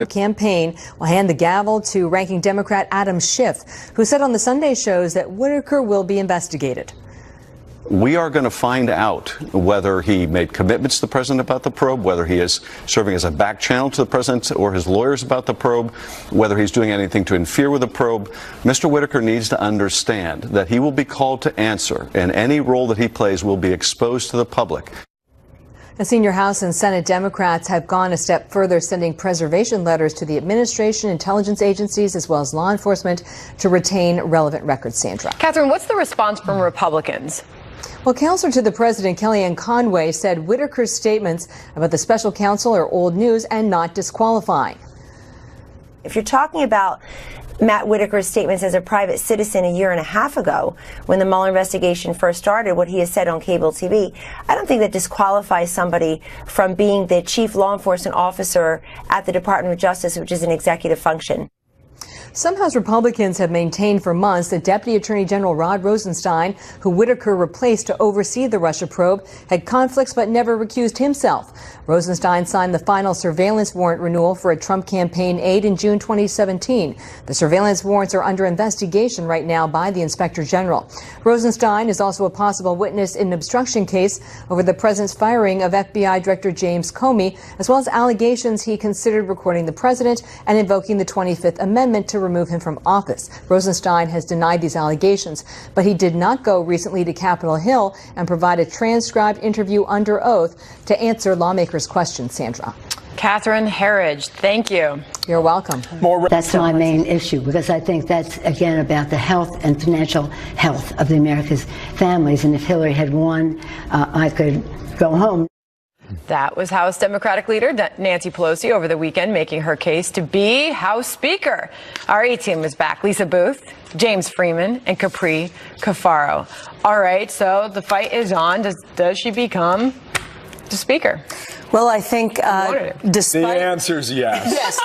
Campaign will hand the gavel to ranking Democrat Adam Schiff, who said on the Sunday shows that Whitaker will be investigated. We are going to find out whether he made commitments to the president about the probe, whether he is serving as a back channel to the president or his lawyers about the probe, whether he's doing anything to interfere with the probe. Mr. Whitaker needs to understand that he will be called to answer, and any role that he plays will be exposed to the public. The senior House and Senate Democrats have gone a step further, sending preservation letters to the administration, intelligence agencies, as well as law enforcement to retain relevant records. Sandra. Catherine, what's the response from Republicans? Well, counselor to the president, Kellyanne Conway, said Whitaker's statements about the special counsel are old news and not disqualifying. If you're talking about Matt Whitaker's statements as a private citizen a year and a half ago, when the Mueller investigation first started, what he has said on cable TV, I don't think that disqualifies somebody from being the chief law enforcement officer at the Department of Justice, which is an executive function. Some House Republicans have maintained for months that Deputy Attorney General Rod Rosenstein, who Whitaker replaced to oversee the Russia probe, had conflicts but never recused himself. Rosenstein signed the final surveillance warrant renewal for a Trump campaign aide in June 2017. The surveillance warrants are under investigation right now by the Inspector General. Rosenstein is also a possible witness in an obstruction case over the president's firing of FBI Director James Comey, as well as allegations he considered recording the president and invoking the 25th Amendment to remove him from office. Rosenstein has denied these allegations, but he did not go recently to Capitol Hill and provide a transcribed interview under oath to answer lawmakers' questions. Sandra. Catherine Herridge, thank you. You're welcome. That's my main issue, because I think that's, again, about the health and financial health of the America's families. And if Hillary had won, I could go home. That was House Democratic leader Nancy Pelosi over the weekend making her case to be House Speaker. Our A-team is back. Lisa Booth, James Freeman, and Capri Cafaro. All right, so the fight is on. Does she become the Speaker? Well, I think despite the answer is yes.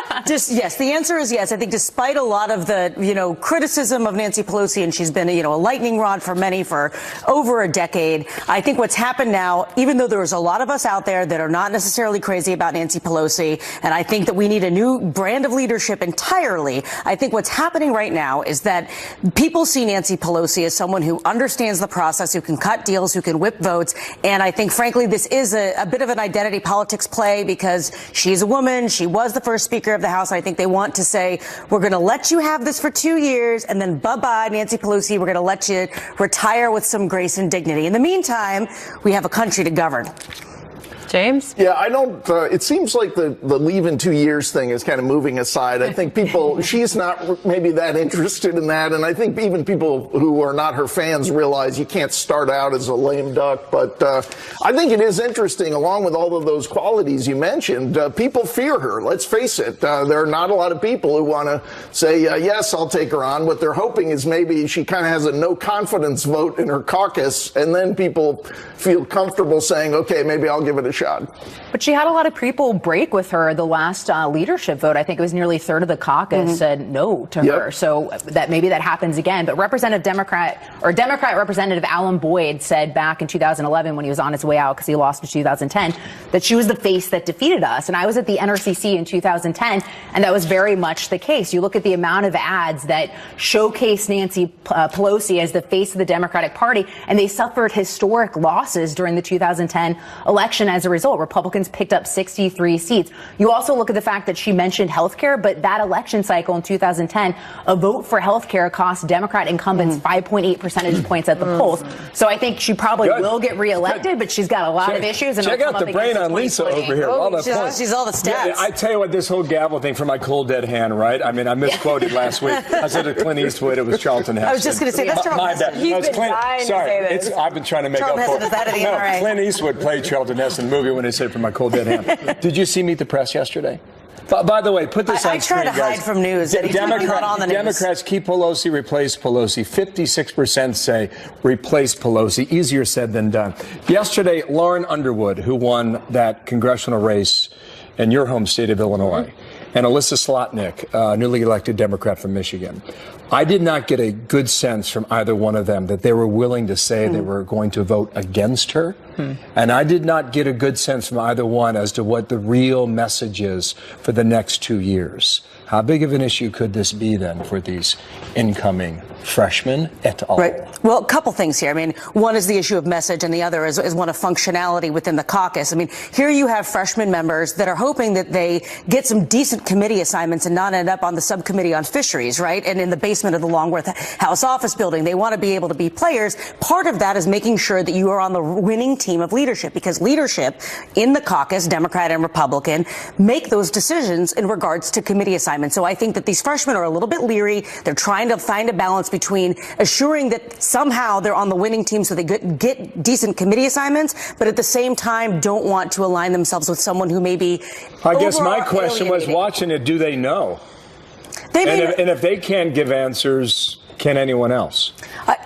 Yes, the answer is yes. I think despite a lot of the, criticism of Nancy Pelosi, and she's been, a lightning rod for many for over a decade, I think what's happened now, even though there's a lot of us out there that are not necessarily crazy about Nancy Pelosi, and I think that we need a new brand of leadership entirely, I think what's happening right now is that people see Nancy Pelosi as someone who understands the process, who can cut deals, who can whip votes, and I think, frankly, this is a bit of an identity politics play because she's a woman. She was the first Speaker of the House. I think they want to say, we're going to let you have this for 2 years, and then bye-bye, Nancy Pelosi. We're going to let you retire with some grace and dignity. In the meantime, we have a country to govern. James? Yeah, I don't, it seems like the leave in 2 years thing is kind of moving aside. I think she's not maybe that interested in that. And I think even people who are not her fans realize you can't start out as a lame duck. But I think it is interesting, along with all of those qualities you mentioned, people fear her. Let's face it. There are not a lot of people who want to say, yes, I'll take her on. What they're hoping is maybe she kind of has a no confidence vote in her caucus. And then people feel comfortable saying, OK, maybe I'll give it a shot. But she had a lot of people break with her the last leadership vote. I think it was nearly a third of the caucus said no to her. So that maybe that happens again. But Democrat Representative Alan Boyd said back in 2011 when he was on his way out because he lost in 2010 that she was the face that defeated us. And I was at the NRCC in 2010, and that was very much the case. You look at the amount of ads that showcase Nancy Pelosi as the face of the Democratic Party, and they suffered historic losses during the 2010 election as a result. Republicans picked up 63 seats. You also look at the fact that she mentioned health care, but that election cycle in 2010, a vote for health care cost Democrat incumbents 5.8 percentage points at the polls. So I think she probably will get reelected, but she's got a lot of issues. And check out the brain on Lisa over here. She's all the stats. Yeah, I tell you what, this whole gavel thing for my cold dead hand, right? I mean, I misquoted last week. I said to Clint Eastwood, it was Charlton Heston. I was just going to say, that's Charlton Heston. He's been dying to say this. I've been trying to make up for it. Clint Eastwood played Charlton Heston in the movie when they said for my cold dead hand. Did you see Meet the Press yesterday? By the way, put this on screen, guys. I try to hide from news. Democrats keep Pelosi, replace Pelosi. 56% say replace Pelosi. Easier said than done. Yesterday, Lauren Underwood, who won that congressional race in your home state of Illinois, and Alyssa Slotnick, newly elected Democrat from Michigan. I did not get a good sense from either one of them that they were willing to say they were going to vote against her. And I did not get a good sense from either one as to what the real message is for the next 2 years. How big of an issue could this be then for these incoming freshmen et al.? Right. Well, a couple things here. I mean, one is the issue of message, and the other is one of functionality within the caucus. I mean, here you have freshman members that are hoping that they get some decent committee assignments and not end up on the subcommittee on fisheries, right? And in the basement of the Longworth House office building. They want to be able to be players. Part of that is making sure that you are on the winning team of leadership, because leadership in the caucus, Democrat and Republican, make those decisions in regards to committee assignments. So I think that these freshmen are a little bit leery. They're trying to find a balance between assuring that somehow they're on the winning team so they get decent committee assignments, but at the same time don't want to align themselves with someone who may be I guess my question was, watching it, do they know? And if they can't give answers, can anyone else?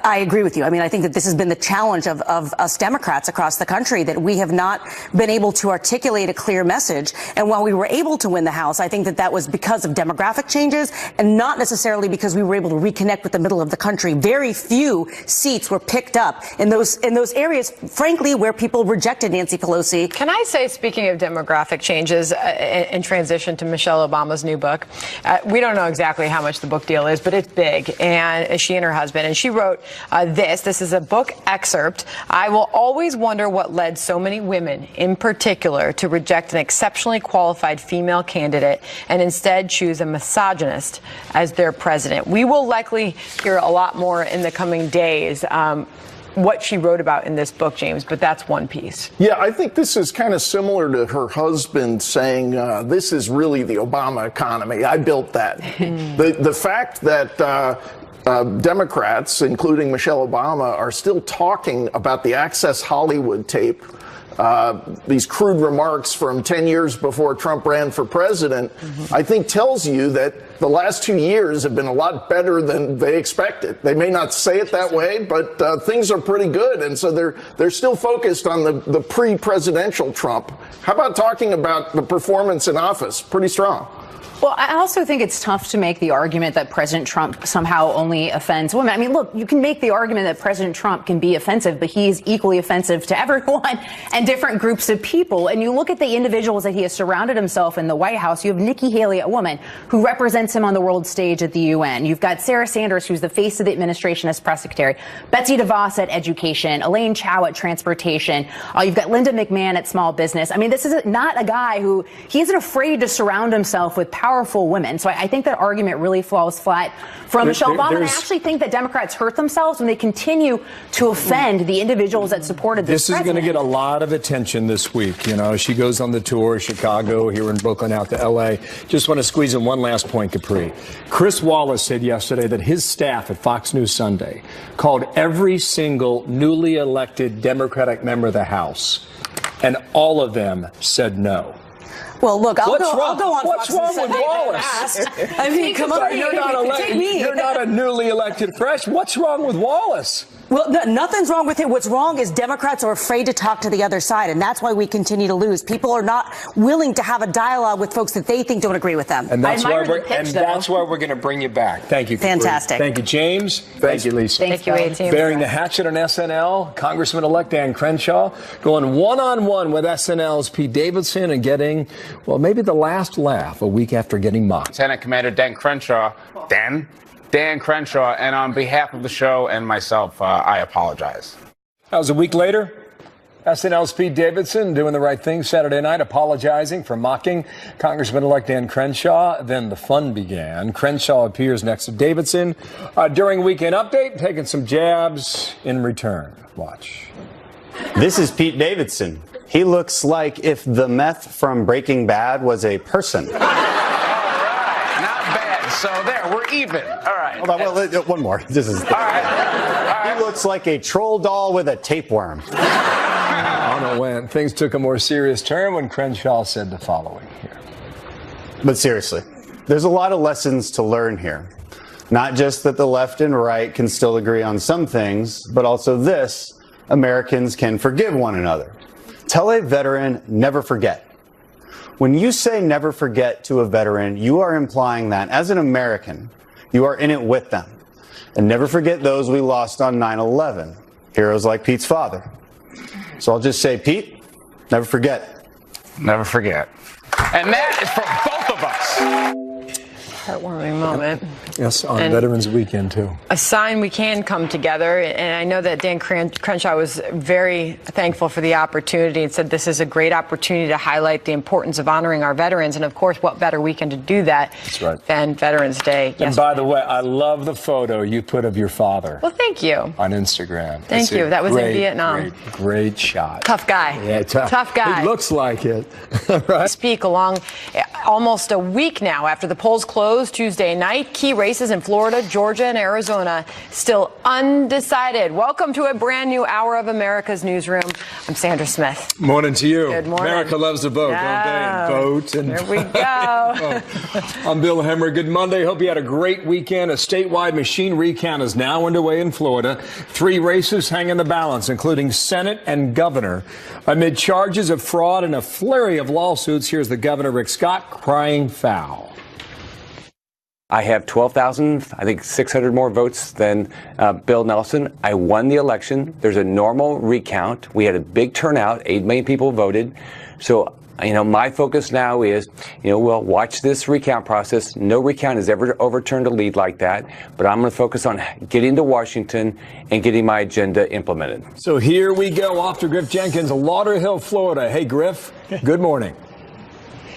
I agree with you. I mean, I think that this has been the challenge of us Democrats across the country, that we have not been able to articulate a clear message. And while we were able to win the House, I think that that was because of demographic changes and not necessarily because we were able to reconnect with the middle of the country. Very few seats were picked up in those areas, frankly, where people rejected Nancy Pelosi. Can I say, speaking of demographic changes, in transition to Michelle Obama's new book, we don't know exactly how much the book deal is, but it's big. And she and her husband, and she wrote this is a book excerpt. I will always wonder what led so many women in particular to reject an exceptionally qualified female candidate and instead choose a misogynist as their president. We will likely hear a lot more in the coming days what she wrote about in this book, James, but that's one piece. Yeah, I think this is kind of similar to her husband saying, this is really the Obama economy. I built that. The fact that Democrats, including Michelle Obama, are still talking about the Access Hollywood tape, these crude remarks from 10 years before Trump ran for president, I think tells you that the last 2 years have been a lot better than they expected. They may not say it that way, but things are pretty good. And so they're still focused on the pre-presidential Trump. How about talking about the performance in office? Pretty strong. Well, I also think it's tough to make the argument that President Trump somehow only offends women. I mean, look, you can make the argument that President Trump can be offensive, but he is equally offensive to everyone and different groups of people. And you look at the individuals that he has surrounded himself in the White House. You have Nikki Haley, a woman who represents him on the world stage at the UN. You've got Sarah Sanders, who's the face of the administration as press secretary. Betsy DeVos at education. Elaine Chao at transportation. You've got Linda McMahon at small business. I mean, this is not a guy who, he isn't afraid to surround himself with powerful women. So I think that argument really falls flat from Michelle Obama. And I actually think that Democrats hurt themselves when they continue to offend the individuals that supported this president. This is going to get a lot of attention this week. You know, she goes on the tour, Chicago, here in Brooklyn, out to L.A. Just want to squeeze in one last point, Capri. Chris Wallace said yesterday that his staff at Fox News Sunday called every single newly elected Democratic member of the House, and all of them said no. Well, look, I'll go on. What's wrong with Wallace? I mean, come on, you're not a newly elected freshman. What's wrong with Wallace? Well, nothing's wrong with it. What's wrong is Democrats are afraid to talk to the other side, and that's why we continue to lose. People are not willing to have a dialogue with folks that they think don't agree with them. And that's why we're going to bring you back. Thank you, Capri. Fantastic. Thank you, James. Thank you, Lisa. Thank you, A-Team. Bearing the hatchet on SNL, Congressman-elect Dan Crenshaw going one-on-one with SNL's Pete Davidson and getting, well, maybe the last laugh a week after getting mocked. Lieutenant Commander Dan Crenshaw. Dan Crenshaw, and on behalf of the show and myself, I apologize. That was a week later. SNL's Pete Davidson doing the right thing Saturday night, apologizing for mocking Congressman-elect Dan Crenshaw. Then the fun began. Crenshaw appears next to Davidson during Weekend Update, taking some jabs in return. Watch. This is Pete Davidson. He looks like if the meth from Breaking Bad was a person. All right, not bad. So there, we're even. All right. Hold on, well, one more. This is. All right. He looks like a troll doll with a tapeworm. I don't know when things took a more serious turn when Crenshaw said the following here. But seriously, there's a lot of lessons to learn here. Not just that the left and right can still agree on some things, but also this: Americans can forgive one another. Tell a veteran, never forget. When you say never forget to a veteran, you are implying that, as an American, you are in it with them. And never forget those we lost on 9/11, heroes like Pete's father. So I'll just say, Pete, never forget. Never forget. And that is for both of us. Heartwarming moment. Yes, on Veterans Weekend, too. A sign we can come together, and I know that Dan Crenshaw was very thankful for the opportunity and said this is a great opportunity to highlight the importance of honoring our veterans, and of course, what better weekend to do that than Veterans Day. And by the way, I love the photo you put of your father. Well, thank you. On Instagram. Thank you. That was in Vietnam. Great shot. Tough guy. Yeah, tough guy. It looks like it. Right? Speak along almost a week now after the polls closed Tuesday night. Key races in Florida, Georgia, and Arizona still undecided. Welcome to a brand new hour of America's Newsroom. I'm Sandra Smith. Morning to you. Good morning. America loves to vote, don't they? And vote. And there we go. I'm Bill Hemmer. Good Monday. Hope you had a great weekend. A statewide machine recount is now underway in Florida. 3 races hang in the balance, including Senate and governor. Amid charges of fraud and a flurry of lawsuits, here's the governor, Rick Scott, crying foul. I have 600 more votes than Bill Nelson. I won the election. There's a normal recount. We had a big turnout. 8 million people voted. So, my focus now is, we'll watch this recount process. No recount has ever overturned a lead like that. But I'm going to focus on getting to Washington and getting my agenda implemented. So here we go off to Griff Jenkins, Lauderhill, Florida. Hey, Griff. Good morning.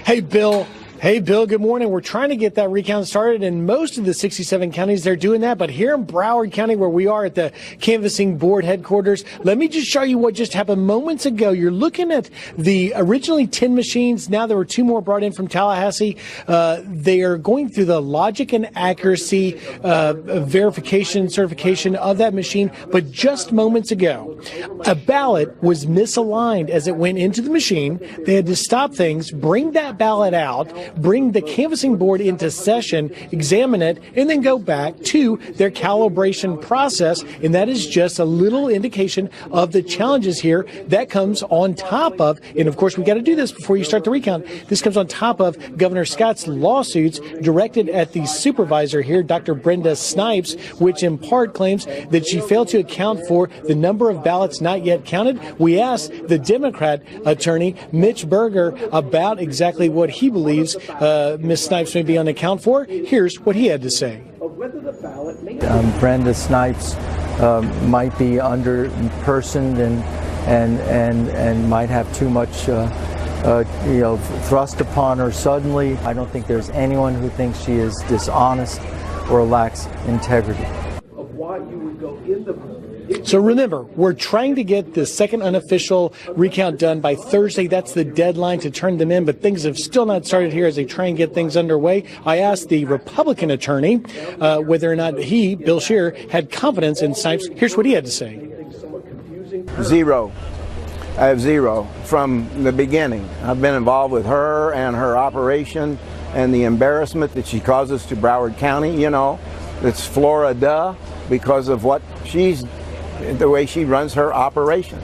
Hey, Bill. Hey, Bill, good morning. We're trying to get that recount started in most of the 67 counties. They're doing that. But here in Broward County, where we are at the canvassing board headquarters, let me just show you what just happened moments ago. You're looking at the originally 10 machines. Now there were 2 more brought in from Tallahassee. They are going through the logic and accuracy verification, certification of that machine. But just moments ago, a ballot was misaligned as it went into the machine. They had to stop things, bring that ballot out, bring the canvassing board into session, examine it, and then go back to their calibration process. And that is just a little indication of the challenges here. That comes on top of, and of course we got to do this before you start the recount, this comes on top of Governor Scott's lawsuits directed at the supervisor here, Dr. Brenda Snipes, which in part claims that she failed to account for the number of ballots not yet counted. We asked the Democrat attorney, Mitch Berger, about exactly what he believes Ms. Snipes may be on account for. Here's what he had to say. Brenda Snipes might be underpersoned and might have too much thrust upon her suddenly. I don't think there's anyone who thinks she is dishonest or lacks integrity. Of why you would go in the So remember, we're trying to get the second unofficial recount done by Thursday. That's the deadline to turn them in, but things have still not started here as they try and get things underway. I asked the Republican attorney whether or not he, Bill Scheer, had confidence in Snipes. Here's what he had to say. Zero. I have zero from the beginning. I've been involved with her and her operation and the embarrassment that she causes to Broward County. It's Florida because of what the way she runs her operation.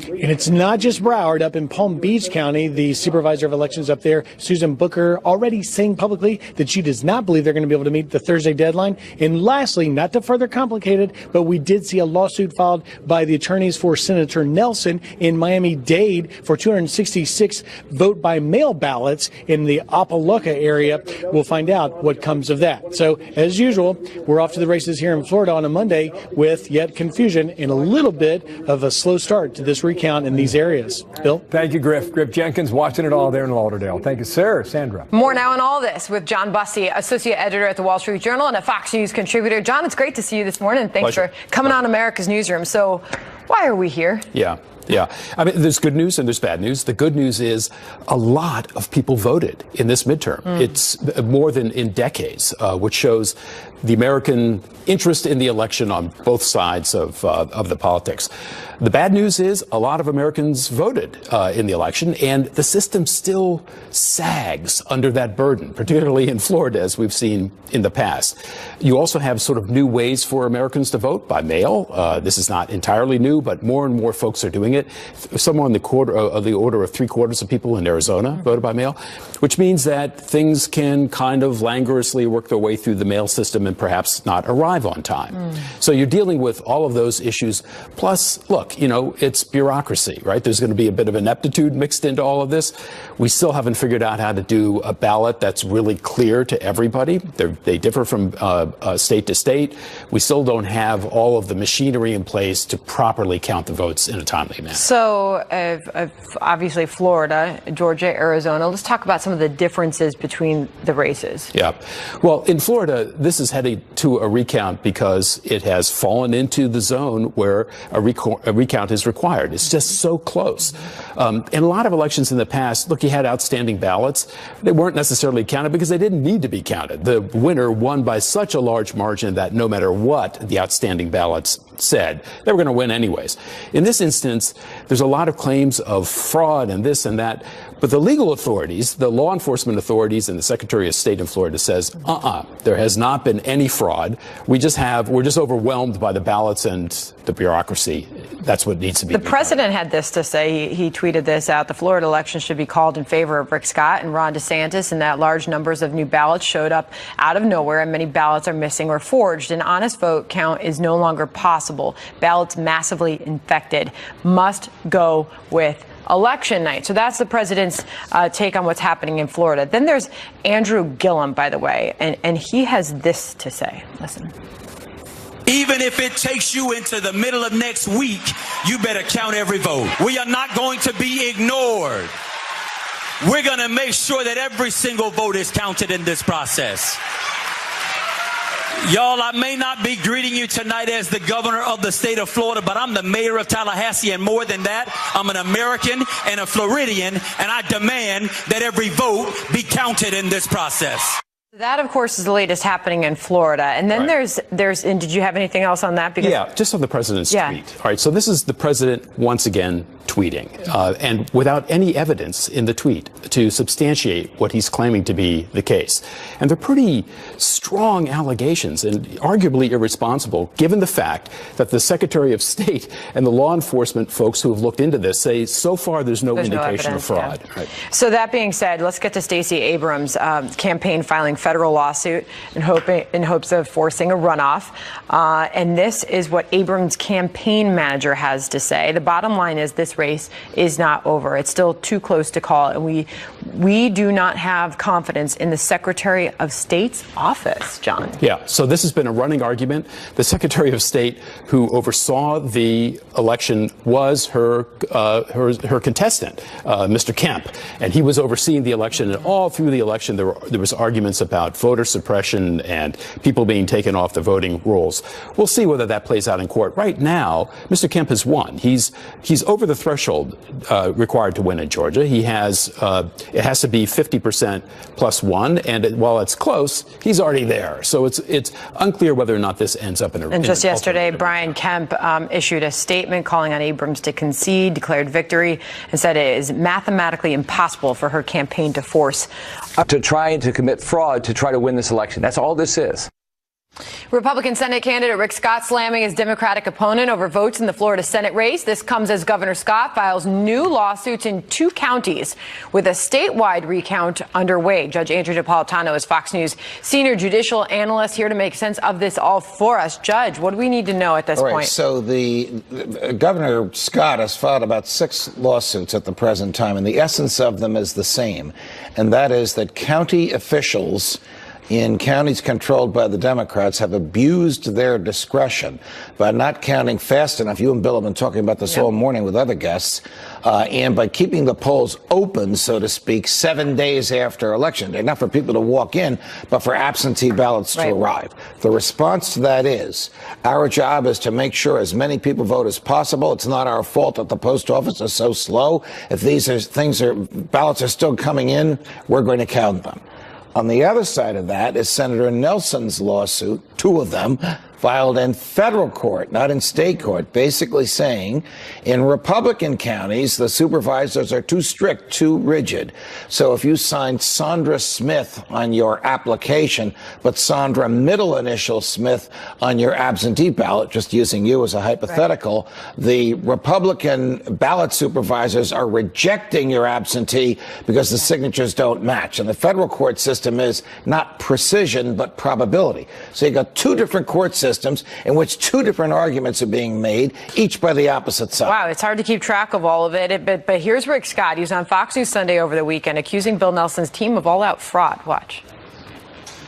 And it's not just Broward. Up in Palm Beach County, the supervisor of elections up there, Susan Booker, already saying publicly that she does not believe they're going to be able to meet the Thursday deadline. And lastly, not to further complicate it, but we did see a lawsuit filed by the attorneys for Senator Nelson in Miami-Dade for 266 vote-by-mail ballots in the Apalooka area. We'll find out what comes of that. So, as usual, we're off to the races here in Florida on a Monday with yet confusion and a little bit of a slow start to this recount in these areas. Bill? Thank you, Griff. Griff Jenkins watching it all there in Lauderdale. Thank you, sir. Sandra. More now on all this with John Bussey, associate editor at the Wall Street Journal and a Fox News contributor. John, it's great to see you this morning. Thanks for coming on America's Newsroom. So why are we here? Yeah. I mean, there's good news and there's bad news. The good news is a lot of people voted in this midterm. It's more than in decades, which shows the American interest in the election on both sides of the politics. The bad news is a lot of Americans voted in the election, and the system still sags under that burden, particularly in Florida, as we've seen in the past. You also have sort of new ways for Americans to vote by mail. This is not entirely new, but more and more folks are doing it. Somewhere in the order of 3/4 of people in Arizona voted by mail, which means that things can kind of languorously work their way through the mail system and perhaps not arrive on time. So you're dealing with all of those issues. Plus, look, look, it's bureaucracy, right? There's going to be a bit of ineptitude mixed into all of this. We still haven't figured out how to do a ballot that's really clear to everybody. They differ from state to state. We still don't have all of the machinery in place to properly count the votes in a timely manner. So, obviously, Florida, Georgia, Arizona. Let's talk about some of the differences between the races. Yeah. Well, in Florida, this is heading to a recount because it has fallen into the zone where a recount is required. It's just so close. In a lot of elections in the past, look, you had outstanding ballots. They weren't necessarily counted because they didn't need to be counted. The winner won by such a large margin that no matter what the outstanding ballots said, they were going to win anyways. In this instance, there's a lot of claims of fraud and this and that. But the legal authorities, the law enforcement authorities, and the Secretary of State in Florida says, there has not been any fraud. We're just overwhelmed by the ballots and the bureaucracy. That's what needs to be. The president had this to say. He tweeted this out. The Florida election should be called in favor of Rick Scott and Ron DeSantis, and that large numbers of new ballots showed up out of nowhere, and many ballots are missing or forged. An honest vote count is no longer possible. Ballots massively infected must go with election night. So that's the president's take on what's happening in Florida. Then there's Andrew Gillum, by the way, and he has this to say. Listen. Even if it takes you into the middle of next week, you better count every vote. We are not going to be ignored. We're going to make sure that every single vote is counted in this process. Y'all, I may not be greeting you tonight as the governor of the state of Florida, but I'm the mayor of Tallahassee, and more than that, I'm an American and a Floridian, and I demand that every vote be counted in this process. That, of course, is the latest happening in Florida. And then there's, and did you have anything else on that? Yeah, just on the president's tweet. All right, so this is the president once again tweeting, and without any evidence in the tweet to substantiate what he's claiming to be the case. And they're pretty strong allegations and arguably irresponsible, given the fact that the Secretary of State and the law enforcement folks who have looked into this say so far there's no indication of fraud. Yeah. Right. So that being said, let's get to Stacey Abrams' campaign filing federal lawsuit in hopes of forcing a runoff. And this is what Abrams' campaign manager has to say. The bottom line is this race is not over. It's still too close to call. And we do not have confidence in the Secretary of State's office, John. Yeah, so this has been a running argument. The Secretary of State who oversaw the election was her contestant, Mr. Kemp, and he was overseeing the election. And all through the election, there was arguments about voter suppression and people being taken off the voting rolls. We'll see whether that plays out in court. Right now, Mr. Kemp has won. He's over the threshold required to win in Georgia. He has it has to be 50% plus one, and while it's close, he's already there. So it's unclear whether or not this ends up in a. And just yesterday, Brian Kemp issued a statement calling on Abrams to concede, declared victory, and said it is mathematically impossible for her campaign to force to try to commit fraud to try to win this election. That's all this is. Republican Senate candidate Rick Scott slamming his Democratic opponent over votes in the Florida Senate race. This comes as Governor Scott files new lawsuits in 2 counties with a statewide recount underway. Judge Andrew Napolitano is Fox News senior judicial analyst here to make sense of this all for us. Judge, what do we need to know at this point? So the Governor Scott has filed about 6 lawsuits at the present time, and the essence of them is the same, and that is that county officials in counties controlled by the Democrats have abused their discretion by not counting fast enough. You and Bill have been talking about this all morning with other guests, and by keeping the polls open, so to speak, 7 days after election day, not for people to walk in, but for absentee ballots to arrive. The response to that is our job is to make sure as many people vote as possible. It's not our fault that the post office is so slow. If ballots are still coming in, we're going to count them. On the other side of that is Senator Nelson's lawsuit, 2 of them, filed in federal court, not in state court, basically saying in Republican counties, the supervisors are too strict, too rigid. So if you signed Sandra Smith on your application, but Sandra middle initial Smith on your absentee ballot, just using you as a hypothetical, the Republican ballot supervisors are rejecting your absentee because the signatures don't match. And the federal court system is not precision, but probability. So you got 2 different court systems systems in which two different arguments are being made, each by the opposite side. Wow, it's hard to keep track of all of it. But here's Rick Scott. He was on Fox News Sunday over the weekend accusing Bill Nelson's team of all-out fraud. Watch.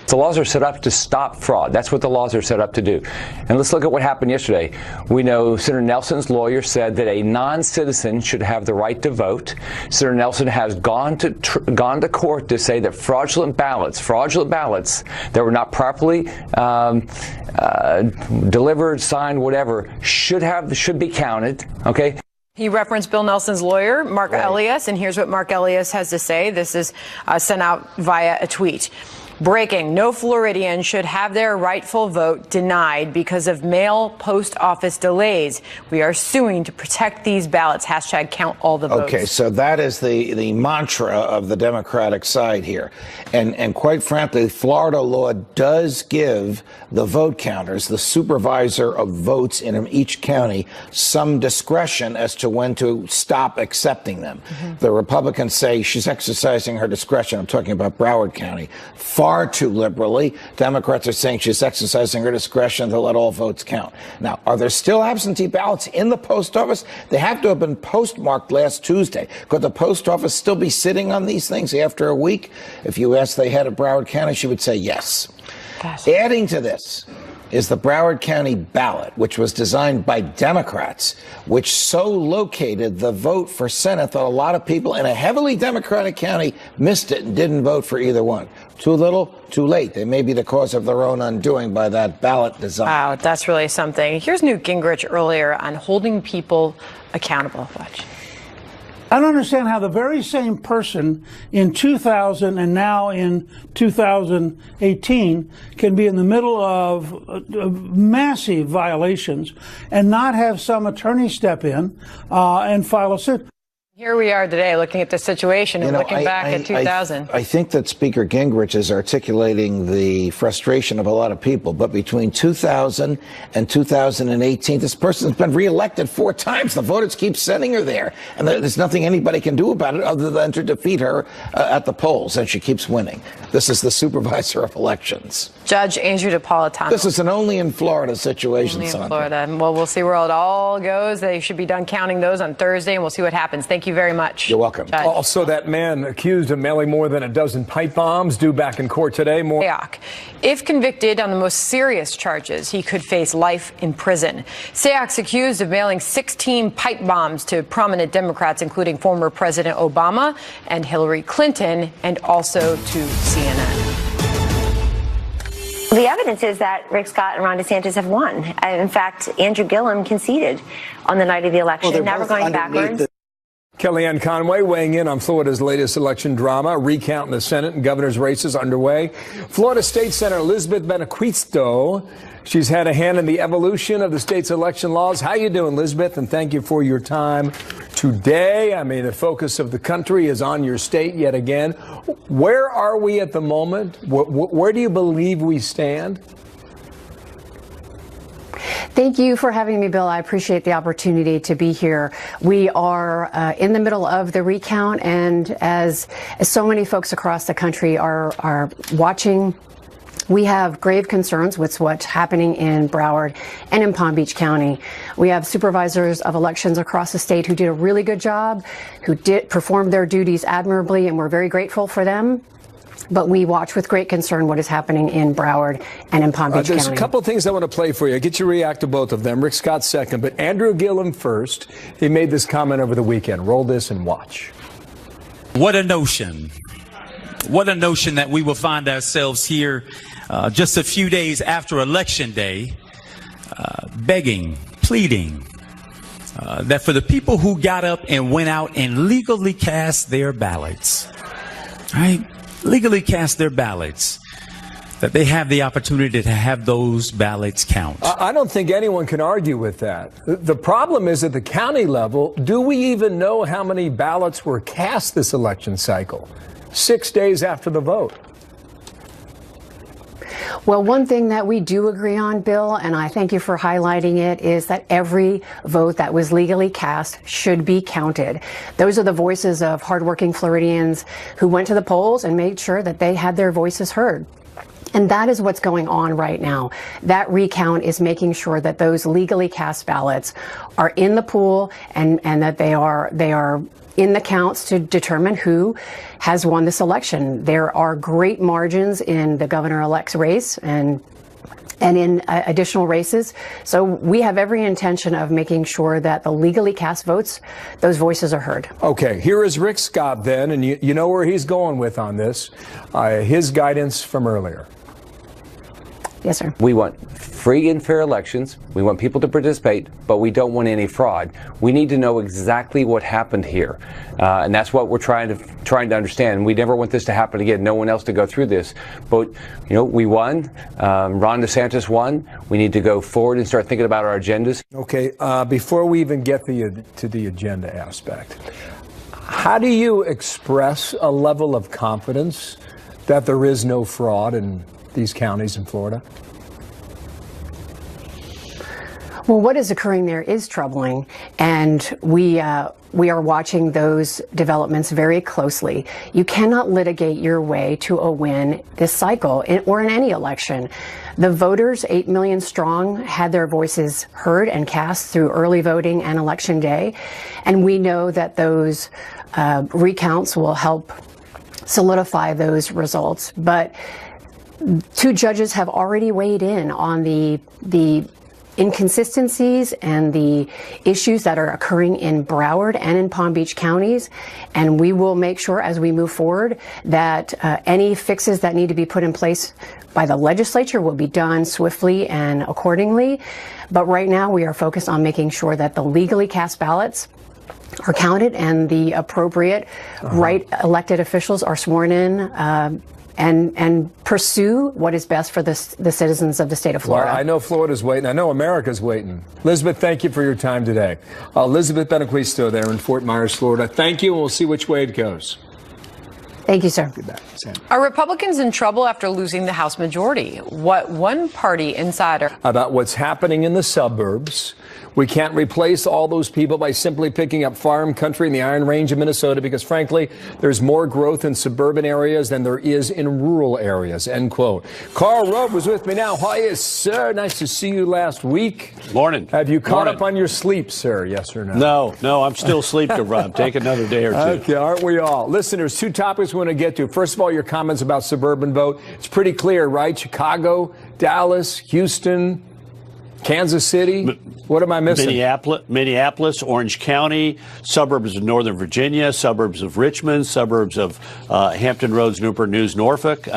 The laws are set up to stop fraud. That's what the laws are set up to do. And let's look at what happened yesterday. We know Senator Nelson's lawyer said that a non-citizen should have the right to vote. Senator Nelson has gone to court to say that fraudulent ballots that were not properly delivered, signed, whatever, should be counted. Okay. He referenced Bill Nelson's lawyer, Mark Elias, and here's what Mark Elias has to say. This is sent out via a tweet. Breaking, no Floridian should have their rightful vote denied because of mail post office delays. We are suing to protect these ballots. Hashtag count all the votes. Okay, so that is the mantra of the Democratic side here. And quite frankly, Florida law does give the vote counters, the supervisor of votes in each county, some discretion as to when to stop accepting them. Mm-hmm. The Republicans say she's exercising her discretion. I'm talking about Broward County. Far too liberally. Democrats are saying she's exercising her discretion to let all votes count. Now, are there still absentee ballots in the post office? They have to have been postmarked last Tuesday. Could the post office still be sitting on these things after a week? If you asked the head of Broward County, she would say yes. Adding to this is the Broward County ballot, which was designed by Democrats, which so located the vote for Senate that a lot of people in a heavily Democratic county missed it and didn't vote for either one. Too little, too late. They may be the cause of their own undoing by that ballot design. Wow, that's really something. Here's Newt Gingrich earlier on holding people accountable. Watch. I don't understand how the very same person in 2000 and now in 2018 can be in the middle of massive violations and not have some attorney step in and file a suit. Here we are today looking at the situation and looking back at 2000. I think that Speaker Gingrich is articulating the frustration of a lot of people. But between 2000 and 2018, this person's been reelected 4 times. The voters keep sending her there. And there's nothing anybody can do about it other than to defeat her at the polls. And she keeps winning. This is the supervisor of elections. Judge Andrew DiPolitano. This is an only in Florida situation, Only in Florida. Well, we'll see where it all goes. They should be done counting those on Thursday, and we'll see what happens. Thank you very much. You're welcome. Judge. Also, that man accused of mailing more than a dozen pipe bombs due back in court today. If convicted on the most serious charges, he could face life in prison. Sayak's accused of mailing 16 pipe bombs to prominent Democrats, including former President Obama and Hillary Clinton, and also to CNN. The evidence is that Rick Scott and Ron DeSantis have won. In fact, Andrew Gillum conceded on the night of the election, never going backwards. Kellyanne Conway weighing in on Florida's latest election drama. A recount in the Senate and governor's races underway. Florida State Senator Elizabeth Benaquisto, she's had a hand in the evolution of the state's election laws. How you doing, Elizabeth? And thank you for your time today. I mean, the focus of the country is on your state yet again. Where are we at the moment? Where do you believe we stand? Thank you for having me, Bill. I appreciate the opportunity to be here. We are in the middle of the recount, and as so many folks across the country are watching, we have grave concerns with what's happening in Broward and in Palm Beach County. We have supervisors of elections across the state who did a really good job, who did perform their duties admirably, and we're very grateful for them. But we watch with great concern what is happening in Broward and in Palm Beach There's County. a couple of things I want to play for you. I'll get you to react to both of them. Rick Scott second, but Andrew Gillum first. He made this comment over the weekend. Roll this and watch. What a notion. What a notion that we will find ourselves here just a few days after Election Day, begging, pleading, that for the people who got up and went out and legally cast their ballots, right? Legally cast their ballots, that they have the opportunity to have those ballots count. I don't think anyone can argue with that. The problem is at the county level, do we even know how many ballots were cast this election cycle? 6 days after the vote. Well, one thing that we do agree on, Bill, and I thank you for highlighting it, is that every vote that was legally cast should be counted. Those are the voices of hardworking Floridians who went to the polls and made sure that they had their voices heard. And that is what's going on right now. That recount is making sure that those legally cast ballots are in the pool and that they are in the counts to determine who has won this election. There are great margins in the governor-elect's race and in additional races. So we have every intention of making sure that the legally cast votes, those voices are heard. Okay, here is Rick Scott then, and you know where he's going with on this. His guidance from earlier. Yes, sir. We want free and fair elections. We want people to participate, but we don't want any fraud. We need to know exactly what happened here, and that's what we're trying to understand. We never want this to happen again. No one else to go through this. But we won. Ron DeSantis won. We need to go forward and start thinking about our agendas. Okay. Before we even get to the agenda aspect, how do you express a level of confidence that there is no fraud in these counties in Florida? Well, what is occurring there is troubling, and we are watching those developments very closely. You cannot litigate your way to a win this cycle or in any election. The voters, 8 million strong, had their voices heard and cast through early voting and election day, and we know that those recounts will help solidify those results. But 2 judges have already weighed in on the inconsistencies and the issues that are occurring in Broward and in Palm Beach counties, and we will make sure as we move forward that any fixes that need to be put in place by the legislature will be done swiftly and accordingly. But right now we are focused on making sure that the legally cast ballots are counted and the appropriate right elected officials are sworn in and pursue what is best for the citizens of the state of Florida. Well, I know Florida's waiting. I know America's waiting. Elizabeth, thank you for your time today. Elizabeth Benaquisto there in Fort Myers, Florida. Thank you, and we'll see which way it goes. Thank you, sir. Are Republicans in trouble after losing the House majority? What one party insider about what's happening in the suburbs. We can't replace all those people by simply picking up farm country in the Iron Range of Minnesota because, frankly, there's more growth in suburban areas than there is in rural areas, end quote. Carl Rove was with me now. Hi, sir. Nice to see you last week. Morning. Have you caught up on your sleep, sir? Yes or no? No, I'm still sleep deprived. Take another day or two. Okay, aren't we all? Listen, there's 2 topics we want to get to. First of all, your comments about suburban vote. It's pretty clear, right? Chicago, Dallas, Houston, Kansas City. What am I missing? Minneapolis, Orange County, suburbs of Northern Virginia, suburbs of Richmond, suburbs of Hampton Roads, Newport News, Norfolk.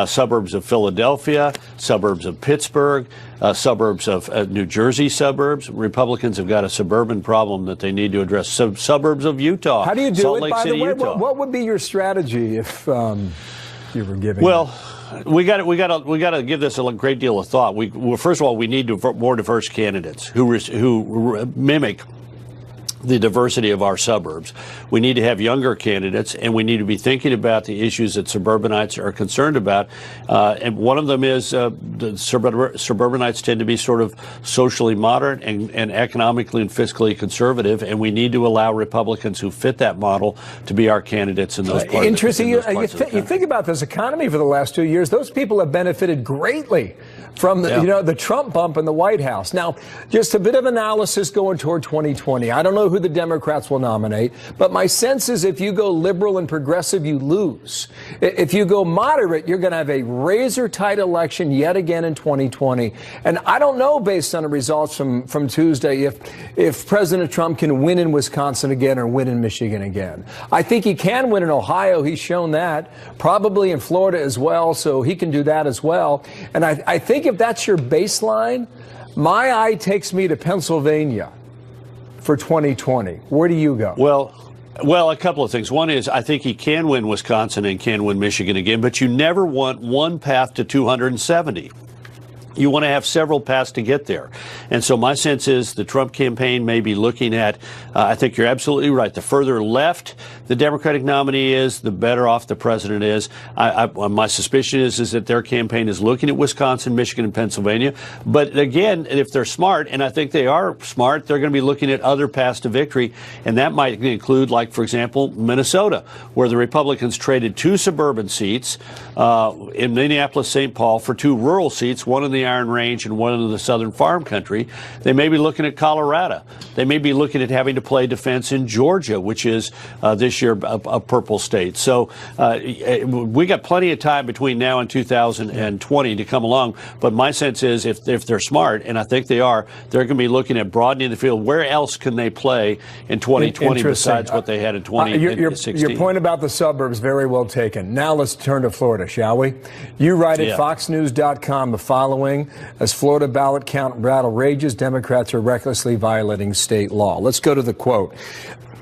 Suburbs of Philadelphia, suburbs of Pittsburgh, suburbs of New Jersey suburbs. Republicans have got a suburban problem that they need to address. Suburbs of Utah. How do you do Salt it, Lake by City, the way? Utah. What would be your strategy if you were giving? Well, we got to give this a great deal of thought. First of all, we need more diverse candidates who mimic the diversity of our suburbs. We need to have younger candidates, and we need to be thinking about the issues that suburbanites are concerned about. And one of them is the suburbanites tend to be sort of socially moderate and economically and fiscally conservative, and we need to allow Republicans who fit that model to be our candidates in those parts. Interesting. You think about this economy for the last 2 years. Those people have benefited greatly from the Trump bump in the White House. Now, just a bit of analysis going toward 2020. I don't know who the Democrats will nominate, but my sense is if you go liberal and progressive, you lose. If you go moderate, you're going to have a razor-tight election yet again in 2020. And I don't know, based on the results from Tuesday, if President Trump can win in Wisconsin again or win in Michigan again. I think he can win in Ohio. He's shown that. Probably in Florida as well, so he can do that as well. And I think if that's your baseline, my eye takes me to Pennsylvania for 2020. Where do you go? Well, a couple of things. One is I think he can win Wisconsin and can win Michigan again, but you never want one path to 270. You want to have several paths to get there. And so my sense is the Trump campaign may be looking at, I think you're absolutely right, the further left the Democratic nominee is, the better off the president is. My suspicion is that their campaign is looking at Wisconsin, Michigan, and Pennsylvania. But again, if they're smart, and I think they are smart, they're going to be looking at other paths to victory. And that might include, like, for example, Minnesota, where the Republicans traded 2 suburban seats in Minneapolis, St. Paul for 2 rural seats, one in the Iron Range and one in the southern farm country. They may be looking at Colorado. They may be looking at having to play defense in Georgia, which is this year a purple state. So we got plenty of time between now and 2020 to come along. But my sense is if they're smart, and I think they are, they're going to be looking at broadening the field. Where else can they play in 2020 besides what they had in 2016? Your point about the suburbs, very well taken. Now let's turn to Florida, shall we? You write at FoxNews.com the following: as Florida ballot count battle rages, Democrats are recklessly violating state law. Let's go to the quote.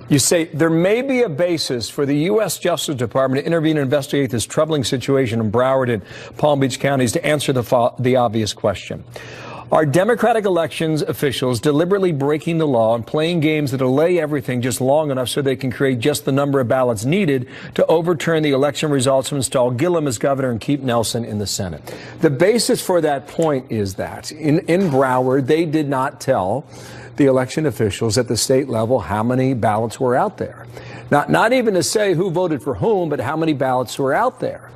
You say there may be a basis for the U.S. Justice Department to intervene and investigate this troubling situation in Broward and Palm Beach counties to answer the obvious question. Are Democratic elections officials deliberately breaking the law and playing games that delay everything just long enough so they can create just the number of ballots needed to overturn the election results and install Gillum as governor and keep Nelson in the Senate? The basis for that point is that in Broward, they did not tell the election officials at the state level how many ballots were out there. Not even to say who voted for whom, but how many ballots were out there.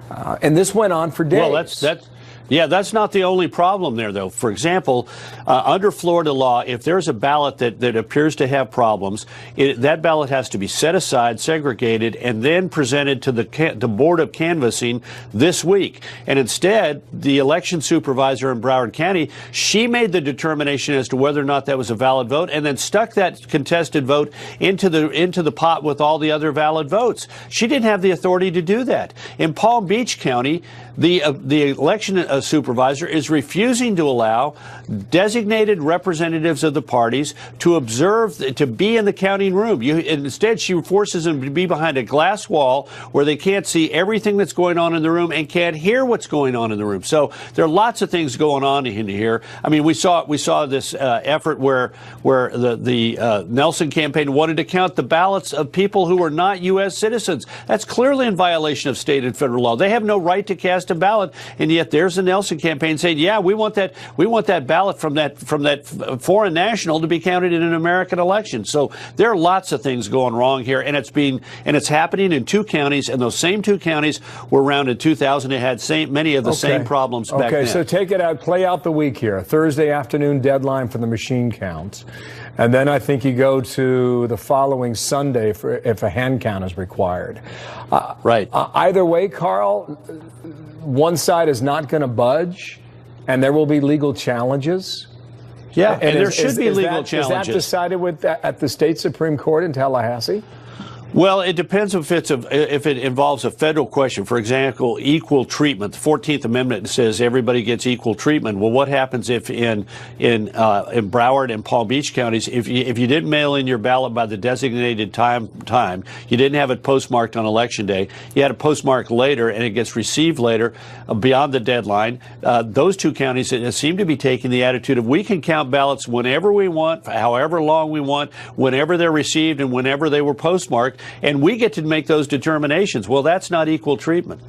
And this went on for days. Well, that's not the only problem there, though. For example, under Florida law, if there's a ballot that appears to have problems, that ballot has to be set aside, segregated, and then presented to the Board of Canvassing this week. And instead, the election supervisor in Broward County, she made the determination as to whether or not that was a valid vote, and then stuck that contested vote into the pot with all the other valid votes. She didn't have the authority to do that. In Palm Beach County, the election supervisor is refusing to allow designated representatives of the parties to observe, to be in the counting room. Instead, she forces them to be behind a glass wall where they can't see everything that's going on in the room and can't hear what's going on in the room. So there are lots of things going on in here. I mean, we saw this effort where the Nelson campaign wanted to count the ballots of people who are not U.S. citizens. That's clearly in violation of state and federal law. They have no right to cast a ballot, and yet there's the Nelson campaign saying, "Yeah, we want that ballot from that foreign national to be counted in an American election." So there are lots of things going wrong here, and it's happening in 2 counties, and those same 2 counties were around in 2000 and had many of the same problems back then. Okay, so take it out, play out the week here. A Thursday afternoon deadline for the machine count. And then I think you go to the following Sunday if a hand count is required. Right. Either way, Carl, one side is not going to budge, and there will be legal challenges. Yeah, and there should be legal challenges. Is that decided at the state Supreme Court in Tallahassee? Well, it depends if it involves a federal question. For example, equal treatment. The 14th Amendment says everybody gets equal treatment. Well, what happens if in Broward and Palm Beach counties, if you didn't mail in your ballot by the designated time, you didn't have it postmarked on Election Day, you had it postmarked later, and it gets received later beyond the deadline. Those 2 counties seem to be taking the attitude of we can count ballots whenever we want, however long we want, whenever they're received, and whenever they were postmarked. And we get to make those determinations. Well, that's not equal treatment.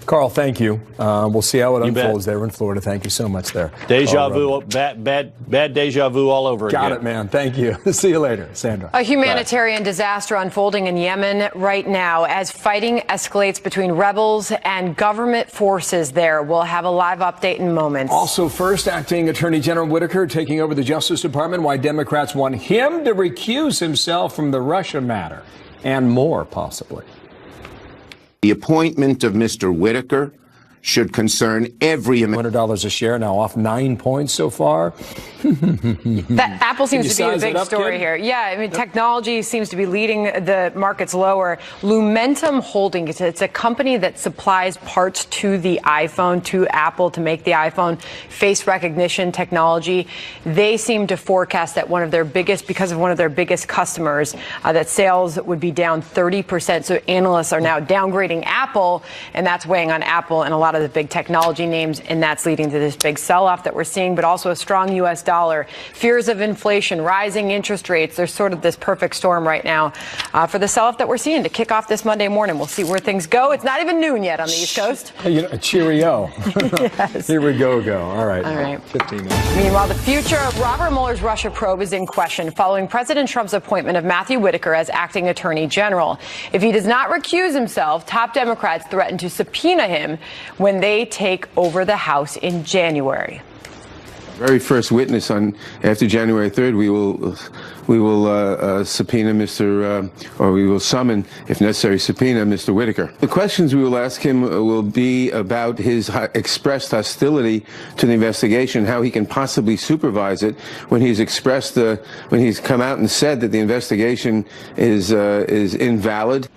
Carl, thank you. We'll see how it unfolds there in Florida. Thank you so much there. Deja vu, bad deja vu all over again. Got it, man. Thank you. See you later, Sandra. A humanitarian disaster unfolding in Yemen right now as fighting escalates between rebels and government forces there. We'll have a live update in moments. Also, first, Acting Attorney General Whitaker taking over the Justice Department, why Democrats want him to recuse himself from the Russia matter, and more, possibly. The appointment of Mr. Whitaker should concern every American. $100 a share, now off 9 points so far. That Apple seems to be the big story here. Yeah, I mean, technology seems to be leading the markets lower. Lumentum Holdings, it's a company that supplies parts to the iPhone, to Apple to make the iPhone face recognition technology. They seem to forecast that because of one of their biggest customers, that sales would be down 30%. So analysts are now downgrading Apple, and that's weighing on Apple and a lot lot of the big technology names, and that's leading to this big sell-off that we're seeing, but also a strong U.S. dollar, fears of inflation, rising interest rates. There's sort of this perfect storm right now for the sell-off that we're seeing to kick off this Monday morning. We'll see where things go. It's not even noon yet on the East Coast. Cheerio. Yes. Here we go. All right. All right. 15 minutes. Meanwhile, the future of Robert Mueller's Russia probe is in question following President Trump's appointment of Matthew Whitaker as acting attorney general. If he does not recuse himself, top Democrats threaten to subpoena him when they take over the House in January. Very first witness after January 3rd, we will subpoena or we will summon, if necessary, subpoena Mr. Whitaker. The questions we will ask him will be about his expressed hostility to the investigation, how he can possibly supervise it when he's when he's come out and said that the investigation is invalid.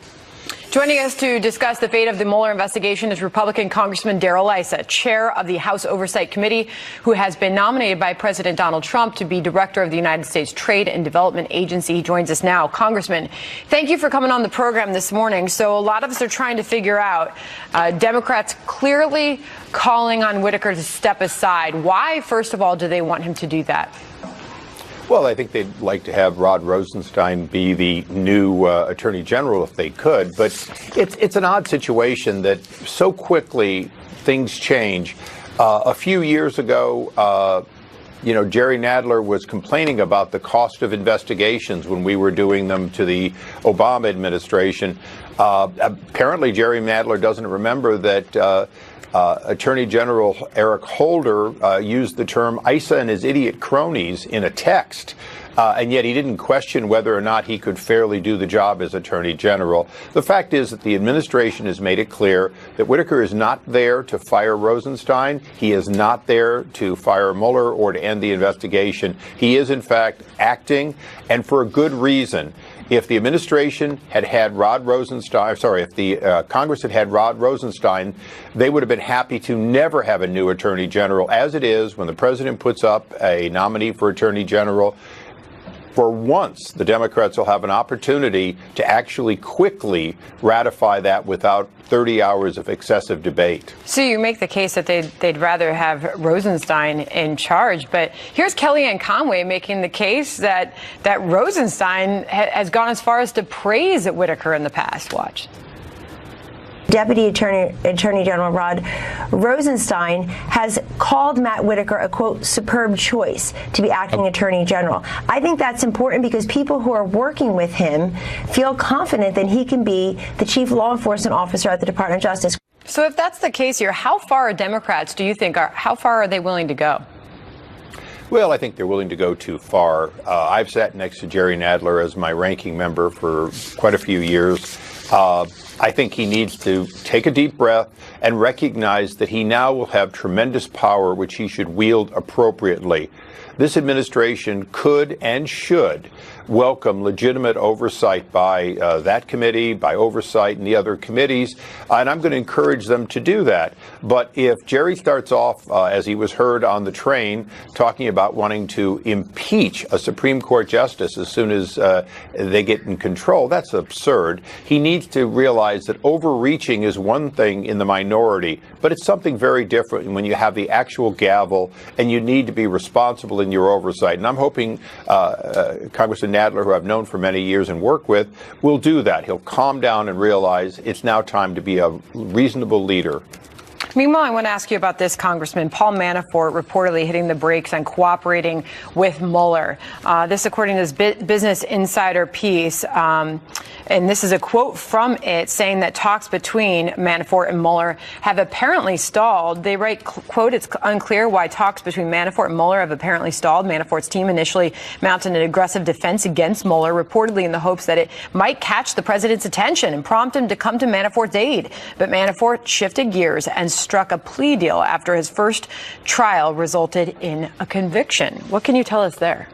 Joining us to discuss the fate of the Mueller investigation is Republican Congressman Darrell Issa, chair of the House Oversight Committee, who has been nominated by President Donald Trump to be director of the United States Trade and Development Agency. He joins us now. Congressman, thank you for coming on the program this morning. So a lot of us are trying to figure out Democrats clearly calling on Whitaker to step aside. Why, first of all, do they want him to do that? Well, I think they'd like to have Rod Rosenstein be the new Attorney General if they could. But it's an odd situation that so quickly things change. A few years ago, Jerry Nadler was complaining about the cost of investigations when we were doing them to the Obama administration. Apparently, Jerry Nadler doesn't remember that Attorney General Eric Holder used the term Issa and his idiot cronies in a text, and yet he didn't question whether or not he could fairly do the job as Attorney General. The fact is that the administration has made it clear that Whitaker is not there to fire Rosenstein. He is not there to fire Mueller or to end the investigation. He is, in fact, acting, and for a good reason. If the administration had had Rod Rosenstein, if the Congress had had Rod Rosenstein, they would have been happy to never have a new Attorney General. As it is, when the president puts up a nominee for Attorney General, for once, the Democrats will have an opportunity to actually quickly ratify that without 30 hours of excessive debate. So you make the case that they'd rather have Rosenstein in charge, but here's Kellyanne Conway making the case that Rosenstein has gone as far as to praise Whitaker in the past. Watch. Deputy Attorney General Rod Rosenstein has called Matt Whitaker a, quote, superb choice to be acting Attorney General. I think that's important because people who are working with him feel confident that he can be the chief law enforcement officer at the Department of Justice. So if that's the case here, how far are Democrats, do you think, how far are they willing to go? Well, I think they're willing to go too far. I've sat next to Jerry Nadler as my ranking member for quite a few years. I think he needs to take a deep breath and recognize that he now will have tremendous power, which he should wield appropriately. This administration could and should welcome legitimate oversight by that committee, by oversight in the other committees, and I'm going to encourage them to do that. But if Jerry starts off, as he was heard on the train, talking about wanting to impeach a Supreme Court justice as soon as they get in control, that's absurd. He needs to realize that overreaching is one thing in the minority, but it's something very different when you have the actual gavel and you need to be responsible in your oversight. And I'm hoping Congressman Nadler, who I've known for many years and work with, will do that. He'll calm down and realize it's now time to be a reasonable leader. Meanwhile, I want to ask you about this, Congressman. Paul Manafort reportedly hitting the brakes on cooperating with Mueller. This, according to this Business Insider piece, and this is a quote from it, saying that talks between Manafort and Mueller have apparently stalled. They write, quote, it's unclear why talks between Manafort and Mueller have apparently stalled. Manafort's team initially mounted an aggressive defense against Mueller, reportedly in the hopes that it might catch the president's attention and prompt him to come to Manafort's aid. But Manafort shifted gears and struck a plea deal after his first trial resulted in a conviction. What can you tell us there?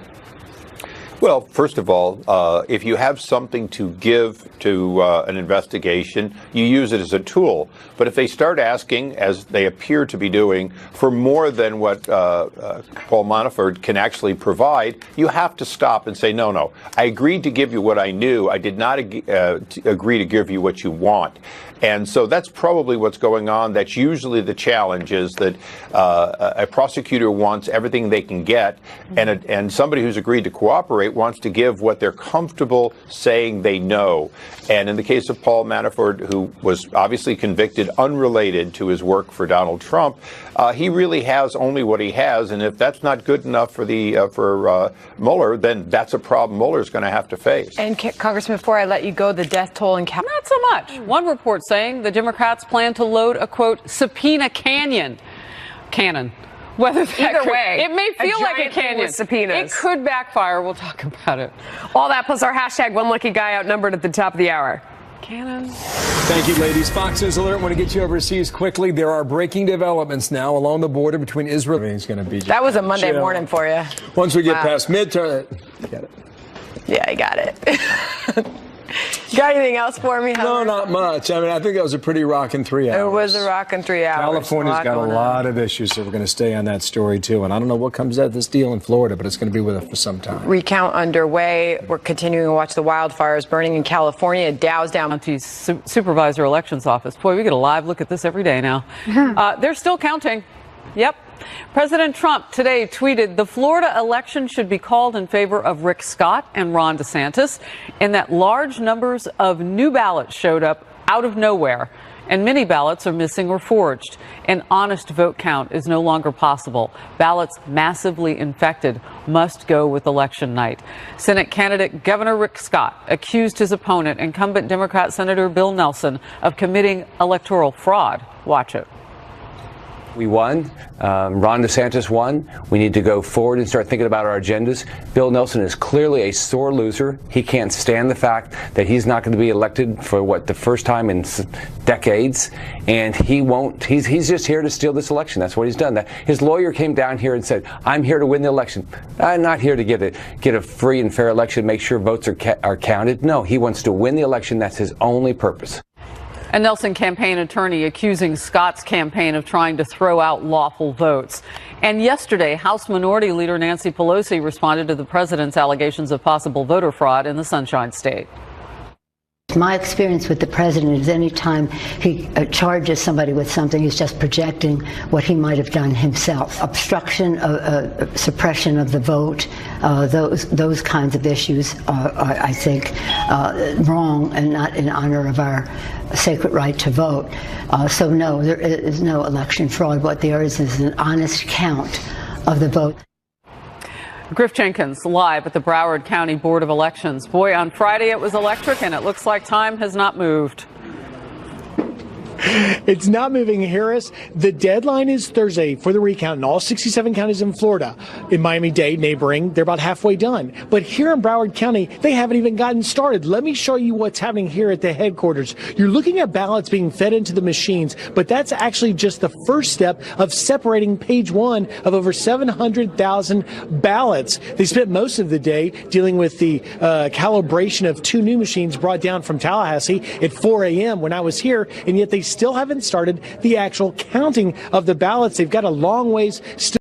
Well, first of all, if you have something to give to an investigation, you use it as a tool. But if they start asking, as they appear to be doing, for more than what Paul Manafort can actually provide, you have to stop and say, no, I agreed to give you what I knew. I did not agree to give you what you want. And so that's probably what's going on. That's usually the challenge, is that a prosecutor wants everything they can get, and somebody who's agreed to cooperate wants to give what they're comfortable saying they know. And in the case of Paul Manafort, who was obviously convicted unrelated to his work for Donald Trump, he really has only what he has. And if that's not good enough for Mueller, then that's a problem Mueller's going to have to face. And Congressman, before I let you go, the death toll in California. Not so much. One report saying the Democrats plan to load a, quote, subpoena cannon. Whether that Either way, it may feel like a giant thing canyon. with subpoenas. It could backfire. We'll talk about it. All that plus our hashtag one lucky guy outnumbered at the top of the hour. Cannon. Thank you, ladies. Fox News Alert. Want to get you overseas quickly. There are breaking developments now along the border between Israel. Everything's going to be. That was a Monday morning for you. Once we get past midterm, get it. Yeah, I got it. Got anything else for me? No, not much. I mean, I think that was a pretty rocking 3 hours. It was a rocking 3 hours. California's got a lot of issues, so we're going to stay on that story, too. And I don't know what comes out of this deal in Florida, but it's going to be with us for some time. Recount underway. We're continuing to watch the wildfires burning in California. Dow's down. County Supervisor Elections Office. Boy, we get a live look at this every day now. They're still counting. Yep. President Trump today tweeted the Florida election should be called in favor of Rick Scott and Ron DeSantis, and that large numbers of new ballots showed up out of nowhere, and many ballots are missing or forged. An honest vote count is no longer possible. Ballots massively infected must go with election night. Senate candidate Governor Rick Scott accused his opponent, incumbent Democrat Senator Bill Nelson, of committing electoral fraud. Watch it. We won. Ron DeSantis won. We need to go forward and start thinking about our agendas. Bill Nelson is clearly a sore loser. He can't stand the fact that he's not going to be elected for the first time in decades, and he won't. He's just here to steal this election. That's what he's done. His lawyer came down here and said, "I'm here to win the election. I'm not here to get a free and fair election, make sure votes are counted." No, he wants to win the election. That's his only purpose. A Nelson campaign attorney accusing Scott's campaign of trying to throw out lawful votes. And yesterday, House Minority Leader Nancy Pelosi responded to the president's allegations of possible voter fraud in the Sunshine State. My experience with the president is any time he charges somebody with something, he's just projecting what he might have done himself. Obstruction, suppression of the vote, those kinds of issues are, I think, wrong and not in honor of our sacred right to vote. So no, there is no election fraud. What there is an honest count of the vote. Griff Jenkins live at the Broward County Board of Elections. Boy, on Friday it was electric, and it looks like time has not moved. It's not moving, Harris. The deadline is Thursday for the recount in all 67 counties in Florida. In Miami-Dade, neighboring, they're about halfway done. But here in Broward County, they haven't even gotten started. Let me show you what's happening here at the headquarters. You're looking at ballots being fed into the machines, but that's actually just the first step of separating page one of over 700,000 ballots. They spent most of the day dealing with the calibration of two new machines brought down from Tallahassee at 4 a.m. when I was here, and yet they still haven't started the actual counting of the ballots. They've got a long ways still.